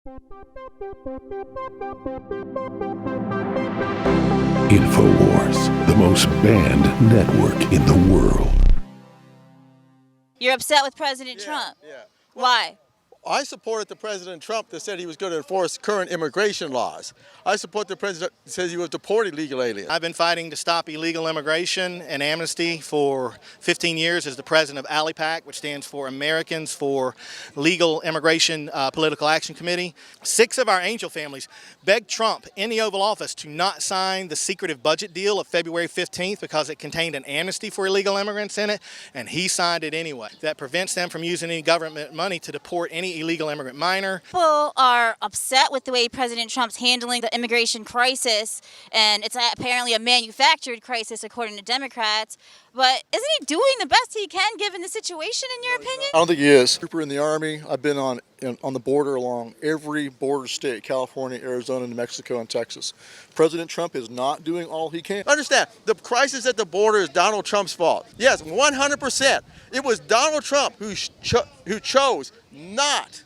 InfoWars, the most banned network in the world. You're upset with President Trump? Yeah. Why? I supported the President Trump that said he was going to enforce current immigration laws. I support the president that says he was deporting illegal aliens. I've been fighting to stop illegal immigration and amnesty for 15 years as the president of ALIPAC, which stands for Americans for Legal Immigration Political Action Committee. 6 of our angel families begged Trump in the Oval Office to not sign the secretive budget deal of February 15th because it contained an amnesty for illegal immigrants in it, and he signed it anyway. That prevents them from using any government money to deport any illegal immigrant minor. People are upset with the way President Trump's handling the immigration crisis, and it's apparently a manufactured crisis according to Democrats. But isn't he doing the best he can given the situation, in your opinion? I don't think he is. Trooper in the Army. I've been on the border along every border state, California, Arizona, New Mexico, and Texas. President Trump is not doing all he can. Understand, the crisis at the border is Donald Trump's fault. Yes, 100%. It was Donald Trump who chose not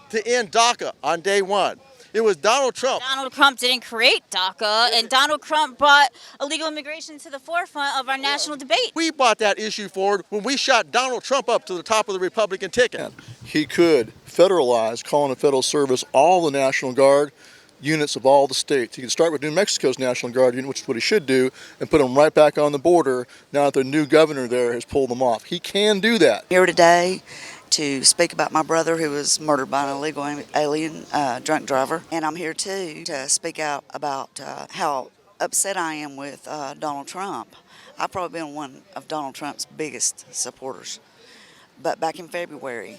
to end DACA on day one. It was Donald Trump. Donald Trump didn't create DACA, and Donald Trump brought illegal immigration to the forefront of our national debate. We brought that issue forward when we shot Donald Trump up to the top of the Republican ticket. He could federalize, call in a federal service all the National Guard units of all the states. He could start with New Mexico's National Guard unit, which is what he should do, and put them right back on the border now that the new governor there has pulled them off. He can do that. Here today to speak about my brother who was murdered by an illegal alien drunk driver. And I'm here too to speak out about how upset I am with Donald Trump. I've probably been one of Donald Trump's biggest supporters. But back in February,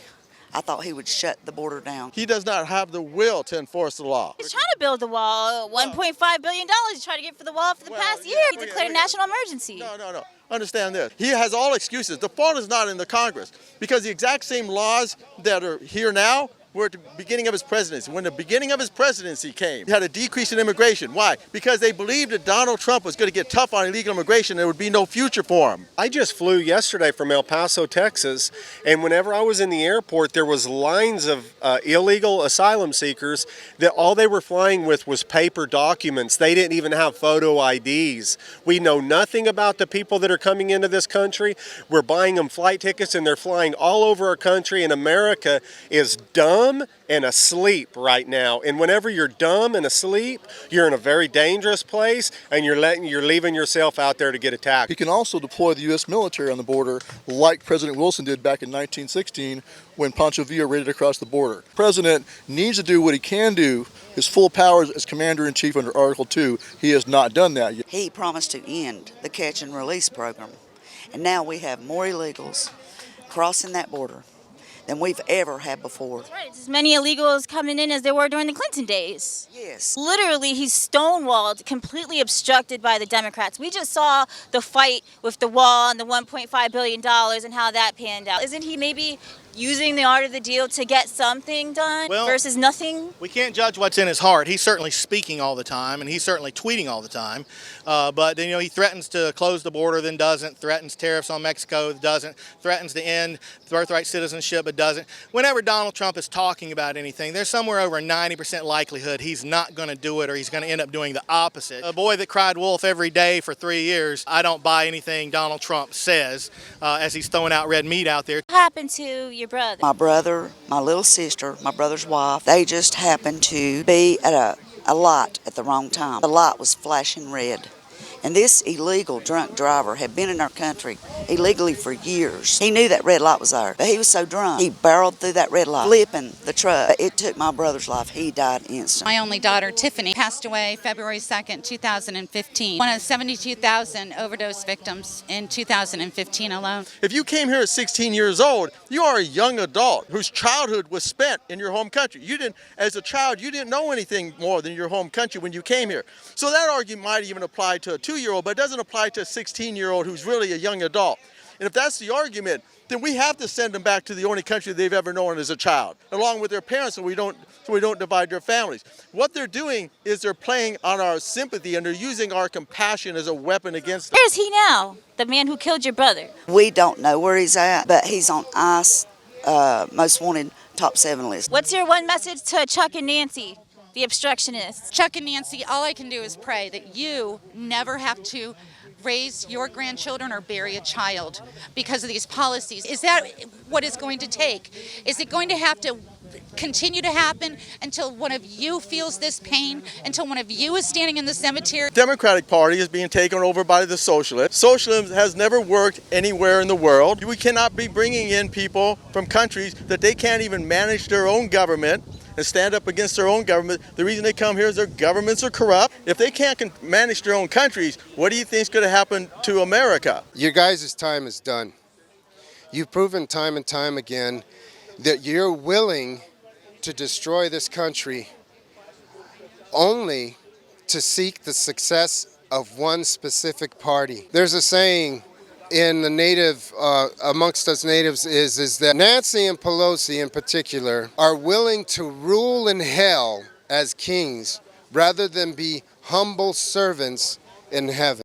I thought he would shut the border down. He does not have the will to enforce the law. He's trying to build the wall. $1.5 billion he's trying to get for the wall for the past year. He declared a national emergency. No. Understand this. He has all excuses. The fault is not in the Congress, because the exact same laws that are here now were at the beginning of his presidency. When the beginning of his presidency came, he had a decrease in immigration. Why? Because they believed that Donald Trump was going to get tough on illegal immigration and there would be no future for him. I just flew yesterday from El Paso, Texas, and whenever I was in the airport, there was lines of illegal asylum seekers that all they were flying with was paper documents. They didn't even have photo IDs. We know nothing about the people that are coming into this country. We're buying them flight tickets and they're flying all over our country, and America is dumb and asleep right now. And whenever you're dumb and asleep, you're in a very dangerous place, and you're leaving yourself out there to get attacked. He can also deploy the U.S. military on the border like President Wilson did back in 1916 when Pancho Villa raided across the border. The president needs to do what he can do, his full powers as commander-in-chief under Article 2. He has not done that yet. He promised to end the catch and release program. And now we have more illegals crossing that border than we've ever had before. That's right. It's as many illegals coming in as there were during the Clinton days. Yes. Literally, he's stonewalled, completely obstructed by the Democrats. We just saw the fight with the wall and the $1.5 billion and how that panned out. Isn't he maybe using the art of the deal to get something done versus nothing? We can't judge what's in his heart. He's certainly speaking all the time, and he's certainly tweeting all the time. But he threatens to close the border, then doesn't. Threatens tariffs on Mexico, doesn't. Threatens to end birthright citizenship, but doesn't. Whenever Donald Trump is talking about anything, there's somewhere over a 90% likelihood he's not going to do it, or he's going to end up doing the opposite. A boy that cried wolf every day for 3 years, I don't buy anything Donald Trump says as he's throwing out red meat out there. What happened to your brother? My brother, my little sister, my brother's wife, they just happened to be at a lot at the wrong time. The light was flashing red. And this illegal drunk driver had been in our country illegally for years. He knew that red light was there, but he was so drunk, he barreled through that red light, flipping the truck. It took my brother's life. He died instantly. My only daughter, Tiffany, passed away February 2nd, 2015. One of 72,000 overdose victims in 2015 alone. If you came here at 16 years old, you are a young adult whose childhood was spent in your home country. As a child, you didn't know anything more than your home country when you came here. So that argument might even apply to a 2-year-old, but it doesn't apply to a 16-year-old who's really a young adult. And if that's the argument, then we have to send them back to the only country they've ever known as a child, along with their parents, so we don't divide their families. What they're doing is they're playing on our sympathy, and they're using our compassion as a weapon against them. Where's he now, the man who killed your brother? We don't know where he's at, but he's on ICE most wanted top 7 list. What's your one message to Chuck and Nancy, the obstructionists? Chuck and Nancy, all I can do is pray that you never have to raise your grandchildren or bury a child because of these policies. Is that what it's going to take? Is it going to have to continue to happen until one of you feels this pain, until one of you is standing in the cemetery? The Democratic Party is being taken over by the socialists. Socialism has never worked anywhere in the world. We cannot be bringing in people from countries that they can't even manage their own government and stand up against their own government. The reason they come here is their governments are corrupt. If they can't manage their own countries, what do you think is going to happen to America? Your guys' time is done. You've proven time and time again that you're willing to destroy this country only to seek the success of one specific party. There's a saying in the native, amongst us natives is that Nancy and Pelosi in particular are willing to rule in hell as kings rather than be humble servants in heaven.